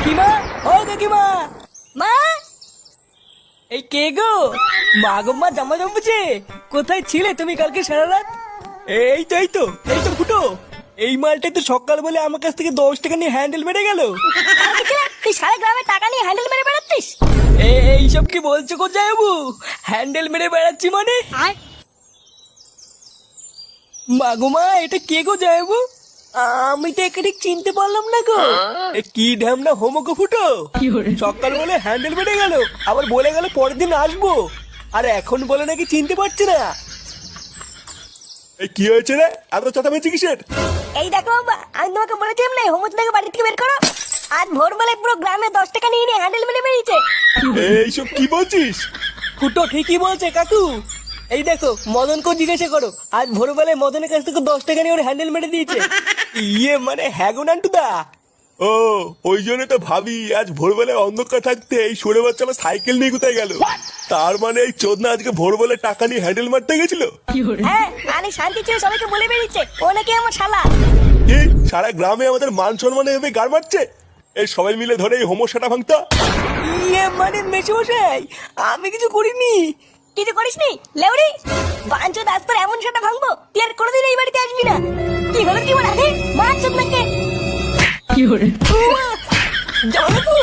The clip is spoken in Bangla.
কাকিমা, ও কাকিমা, মা এই কে গো? মা গো মা, জামা জমেছে। কোথায় ছিলে তুমি কালকে সারা রাত? এই তো ফুটো। এই মালটাই তো সকাল বলে আমার কাছ থেকে 10 টাকা নিয়ে হ্যান্ডেল মেরে গেল। কালকে ছেলে, তুই সারা গ্রামে টাকা নিয়ে হ্যান্ডেল মেরে বেড়াচ্ছিস? এইসব কি বলছো কোথায় বাবু? হ্যান্ডেল মেরে বেড়াচ্ছি মানে? মা গো মা, এটা কে গো যাইবু? আমি তো একে ঠিক চিনতে পারলাম না গো। এ কি ঢ্যামনা হোমো গো ফুটো। সকাল বলে হ্যান্ডেল মেরে গেল, আবার বলে গেল পরের দিন আসবো, আর এখন বলে নাকি চিনতে পারছে না। এই কি হয়েছে রে? এত চেঁচামেচি কিসের? এই দেখো বাবা, আমি তোমাকে বলেছিলাম না হোমচদাকে বাড়ি থেকে বের করো। আজ ভোরবেলায় পুরো গ্রামে 10 টাকা নিয়ে নিয়ে হ্যান্ডেল মেরে বেরিয়েছে। এইসব কি বলছিস? ফুটো ঠিকই বলছে কাকু। এই দেখো, মদনকেও জিজ্ঞাসা করো, আজ ভোরবেলায় মদনের কাছ থেকে 10 টাকা নিয়ে ওর হ্যান্ডেল মেরে দিয়েছে। ইয়ে মানে হ্যাঁ গো নান্টুদা। ও, ওই জন্য তো ভাবি আজ ভোরবেলায় অন্ধকার থাকতে এই সরে বাচ্চা আমার সাইকেল নিয়ে কোথায় গেল। তার মানে এই চোদনা আজকে ভোরবেলায় টাকা নিয়ে হ্যান্ডেল মারতে গেছিল। হ্যাঁ, আমি শান্তি ছিল সবাইকে বলে বেরিয়েছে ও নাকি আমার শালা। কি সারা গ্রামে আমাদের মান সম্মানে এভাবে গাড় মারছে? এই সবাই মিলে ধরে এই হোমোসাটা ভাঙতা। ইয়ে মানে মেশমশাই, আমি কিছু করিনি। কিছু করিসনি লেউড়ি? বাঞ্চো দাস তোর এমন সেটা ভাঙবো তুই আর কোনোদিন এই বাড়িতে আসবি না। কি হলো কি বলা? বাঞ্চো নাকি জামাইবাবু,